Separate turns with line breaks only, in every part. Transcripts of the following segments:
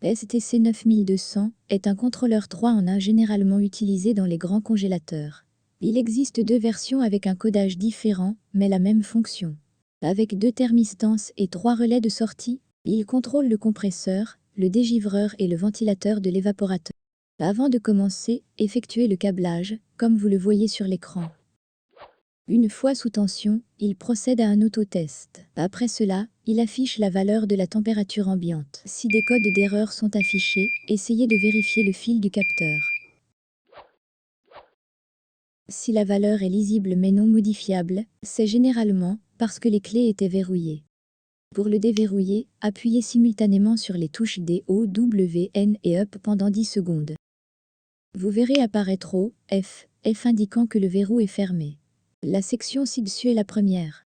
STC 9200 est un contrôleur 3 en 1 généralement utilisé dans les grands congélateurs. Il existe 2 versions avec un codage différent, mais la même fonction. Avec 2 thermistances et 3 relais de sortie, il contrôle le compresseur, le dégivreur et le ventilateur de l'évaporateur. Avant de commencer, effectuez le câblage, comme vous le voyez sur l'écran. Une fois sous tension, il procède à un autotest. Après cela, il affiche la valeur de la température ambiante. Si des codes d'erreur sont affichés, essayez de vérifier le fil du capteur. Si la valeur est lisible mais non modifiable, c'est généralement parce que les clés étaient verrouillées. Pour le déverrouiller, appuyez simultanément sur les touches D, O, W, N et UP pendant 10 secondes. Vous verrez apparaître O, F, F indiquant que le verrou est fermé. La section ci-dessus est la première.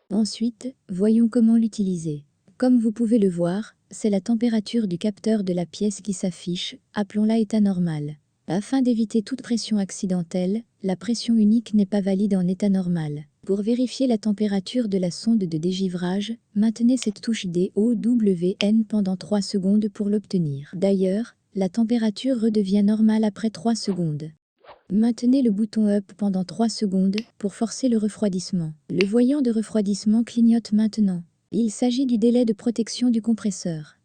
Ensuite, voyons comment l'utiliser. Comme vous pouvez le voir, c'est la température du capteur de la pièce qui s'affiche, appelons-la état normal. Afin d'éviter toute pression accidentelle, la pression unique n'est pas valide en état normal. Pour vérifier la température de la sonde de dégivrage, maintenez cette touche D, O, W, N pendant 3 secondes pour l'obtenir. D'ailleurs, la température redevient normale après 3 secondes. Maintenez le bouton Up pendant 3 secondes pour forcer le refroidissement. Le voyant de refroidissement clignote maintenant. Il s'agit du délai de protection du compresseur.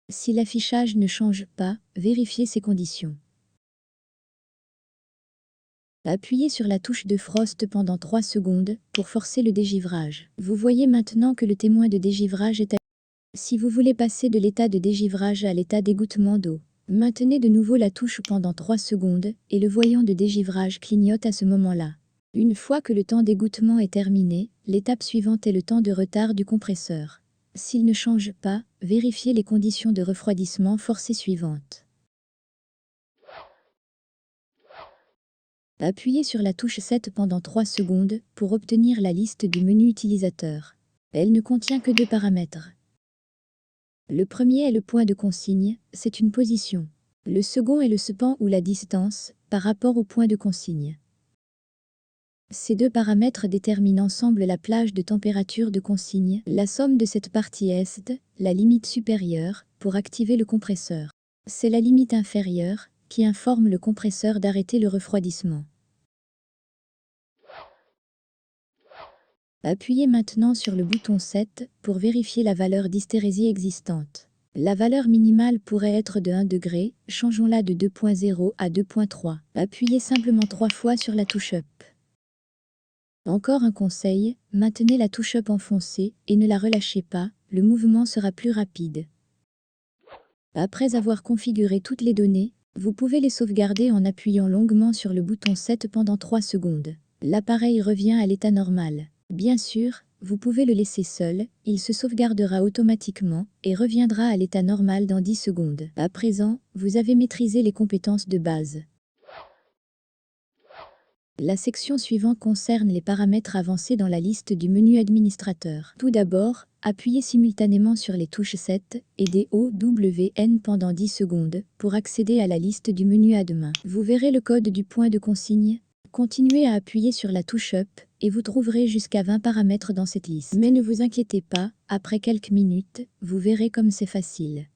Si l'affichage ne change pas, vérifiez ces conditions. Appuyez sur la touche de Frost pendant 3 secondes pour forcer le dégivrage. Vous voyez maintenant que le témoin de dégivrage est Si vous voulez passer de l'état de dégivrage à l'état d'égouttement d'eau, maintenez de nouveau la touche pendant 3 secondes et le voyant de dégivrage clignote à ce moment-là. Une fois que le temps d'égouttement est terminé, l'étape suivante est le temps de retard du compresseur. S'il ne change pas, vérifiez les conditions de refroidissement forcé suivantes. Appuyez sur la touche 7 pendant 3 secondes pour obtenir la liste du menu utilisateur. Elle ne contient que 2 paramètres. Le premier est le point de consigne, c'est une position. Le second est le span ou la distance, par rapport au point de consigne. Ces 2 paramètres déterminent ensemble la plage de température de consigne. La somme de cette partie est la limite supérieure, pour activer le compresseur. C'est la limite inférieure, qui informe le compresseur d'arrêter le refroidissement. Appuyez maintenant sur le bouton 7 pour vérifier la valeur d'hystérésie existante. La valeur minimale pourrait être de 1 degré, changeons-la de 2.0 à 2.3. Appuyez simplement 3 fois sur la touche Up. Encore un conseil, maintenez la touche Up enfoncée et ne la relâchez pas, le mouvement sera plus rapide. Après avoir configuré toutes les données, vous pouvez les sauvegarder en appuyant longuement sur le bouton 7 pendant 3 secondes. L'appareil revient à l'état normal. Bien sûr, vous pouvez le laisser seul, il se sauvegardera automatiquement et reviendra à l'état normal dans 10 secondes. À présent, vous avez maîtrisé les compétences de base. La section suivante concerne les paramètres avancés dans la liste du menu administrateur. Tout d'abord, appuyez simultanément sur les touches 7 et D, O, W, N pendant 10 secondes pour accéder à la liste du menu Admin. Vous verrez le code du point de consigne. Continuez à appuyer sur la touche Up et vous trouverez jusqu'à 20 paramètres dans cette liste. Mais ne vous inquiétez pas, après quelques minutes, vous verrez comme c'est facile.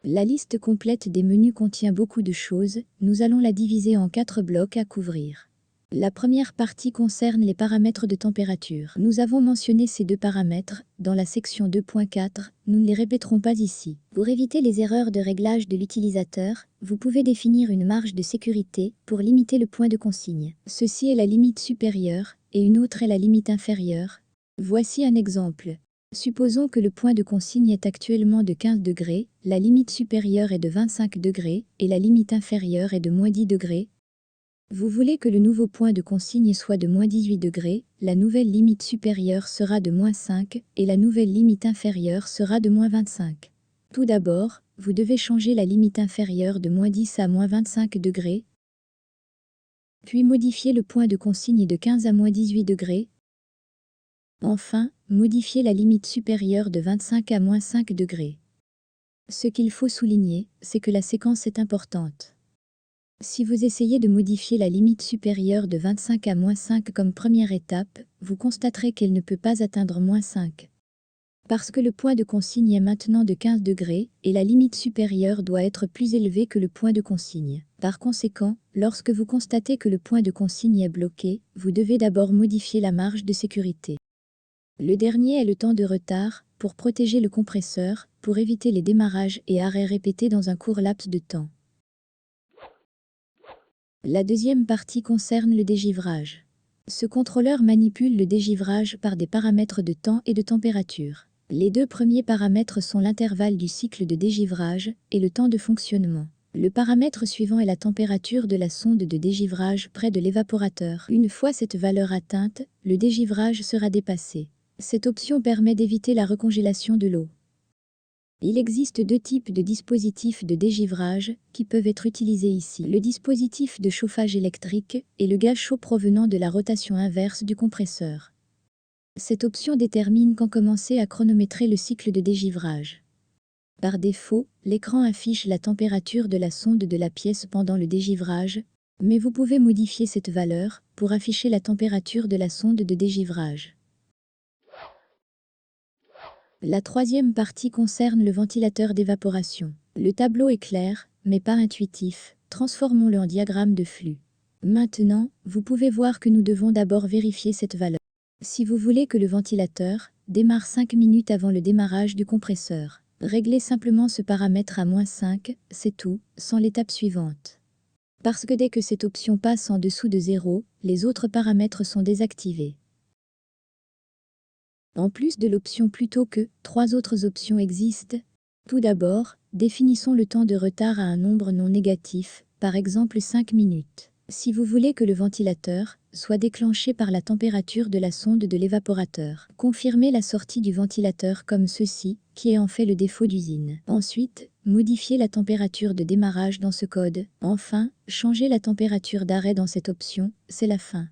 La liste complète des menus contient beaucoup de choses, nous allons la diviser en 4 blocs à couvrir. La première partie concerne les paramètres de température. Nous avons mentionné ces 2 paramètres dans la section 2.4, nous ne les répéterons pas ici. Pour éviter les erreurs de réglage de l'utilisateur, vous pouvez définir une marge de sécurité pour limiter le point de consigne. Ceci est la limite supérieure et une autre est la limite inférieure. Voici un exemple. Supposons que le point de consigne est actuellement de 15 degrés, la limite supérieure est de 25 degrés et la limite inférieure est de moins 10 degrés. Vous voulez que le nouveau point de consigne soit de moins 18 degrés, la nouvelle limite supérieure sera de moins 5 et la nouvelle limite inférieure sera de moins 25. Tout d'abord, vous devez changer la limite inférieure de moins 10 à moins 25 degrés, puis modifier le point de consigne de 15 à moins 18 degrés. Enfin, modifier la limite supérieure de 25 à moins 5 degrés. Ce qu'il faut souligner, c'est que la séquence est importante. Si vous essayez de modifier la limite supérieure de 25 à moins 5 comme première étape, vous constaterez qu'elle ne peut pas atteindre moins 5. Parce que le point de consigne est maintenant de 15 degrés et la limite supérieure doit être plus élevée que le point de consigne. Par conséquent, lorsque vous constatez que le point de consigne est bloqué, vous devez d'abord modifier la marge de sécurité. Le dernier est le temps de retard, pour protéger le compresseur, pour éviter les démarrages et arrêts répétés dans un court laps de temps. La deuxième partie concerne le dégivrage. Ce contrôleur manipule le dégivrage par des paramètres de temps et de température. Les deux premiers paramètres sont l'intervalle du cycle de dégivrage et le temps de fonctionnement. Le paramètre suivant est la température de la sonde de dégivrage près de l'évaporateur. Une fois cette valeur atteinte, le dégivrage sera dépassé. Cette option permet d'éviter la recongélation de l'eau. Il existe deux types de dispositifs de dégivrage qui peuvent être utilisés ici. Le dispositif de chauffage électrique et le gaz chaud provenant de la rotation inverse du compresseur. Cette option détermine quand commencer à chronométrer le cycle de dégivrage. Par défaut, l'écran affiche la température de la sonde de la pièce pendant le dégivrage, mais vous pouvez modifier cette valeur pour afficher la température de la sonde de dégivrage. La troisième partie concerne le ventilateur d'évaporation. Le tableau est clair, mais pas intuitif. Transformons-le en diagramme de flux. Maintenant, vous pouvez voir que nous devons d'abord vérifier cette valeur. Si vous voulez que le ventilateur démarre 5 minutes avant le démarrage du compresseur, réglez simplement ce paramètre à -5, c'est tout, sans l'étape suivante. Parce que dès que cette option passe en dessous de 0, les autres paramètres sont désactivés. En plus de l'option plutôt que, 3 autres options existent. Tout d'abord, définissons le temps de retard à un nombre non négatif, par exemple 5 minutes. Si vous voulez que le ventilateur soit déclenché par la température de la sonde de l'évaporateur, confirmez la sortie du ventilateur comme ceci, qui est en fait le défaut d'usine. Ensuite, modifiez la température de démarrage dans ce code. Enfin, changez la température d'arrêt dans cette option, c'est la fin.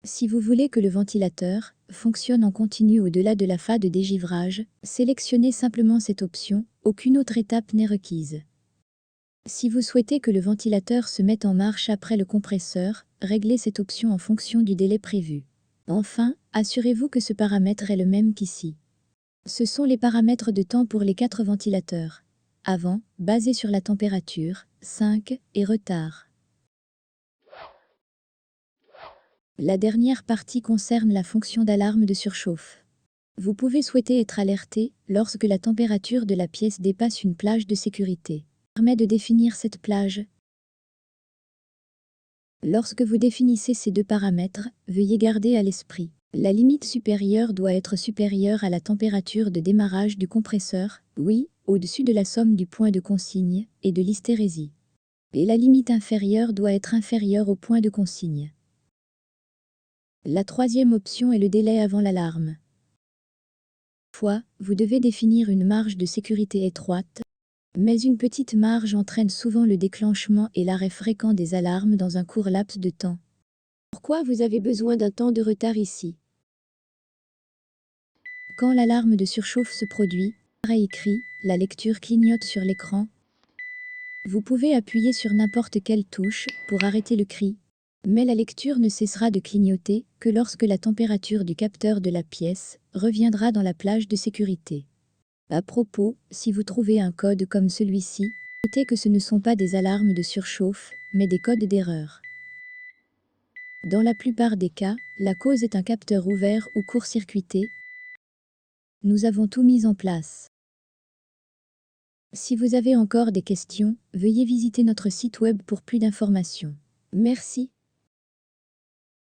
Si vous voulez que le ventilateur fonctionne en continu au-delà de la phase de dégivrage, sélectionnez simplement cette option, aucune autre étape n'est requise. Si vous souhaitez que le ventilateur se mette en marche après le compresseur, réglez cette option en fonction du délai prévu. Enfin, assurez-vous que ce paramètre est le même qu'ici. Ce sont les paramètres de temps pour les 4 ventilateurs. Avant, basé sur la température, 5, et retard. La dernière partie concerne la fonction d'alarme de surchauffe. Vous pouvez souhaiter être alerté lorsque la température de la pièce dépasse une plage de sécurité. Permet de définir cette plage. Lorsque vous définissez ces deux paramètres, veuillez garder à l'esprit. La limite supérieure doit être supérieure à la température de démarrage du compresseur, oui, au-dessus de la somme du point de consigne et de l'hystérésie. Et la limite inférieure doit être inférieure au point de consigne. La troisième option est le délai avant l'alarme. Vous devez définir une marge de sécurité étroite, mais une petite marge entraîne souvent le déclenchement et l'arrêt fréquent des alarmes dans un court laps de temps. Pourquoi vous avez besoin d'un temps de retard ici? Quand l'alarme de surchauffe se produit, l'appareil crie, la lecture clignote sur l'écran. Vous pouvez appuyer sur n'importe quelle touche pour arrêter le cri, mais la lecture ne cessera de clignoter que lorsque la température du capteur de la pièce reviendra dans la plage de sécurité. À propos, si vous trouvez un code comme celui-ci, notez que ce ne sont pas des alarmes de surchauffe, mais des codes d'erreur. Dans la plupart des cas, la cause est un capteur ouvert ou court-circuité. Nous avons tout mis en place. Si vous avez encore des questions, veuillez visiter notre site web pour plus d'informations. Merci.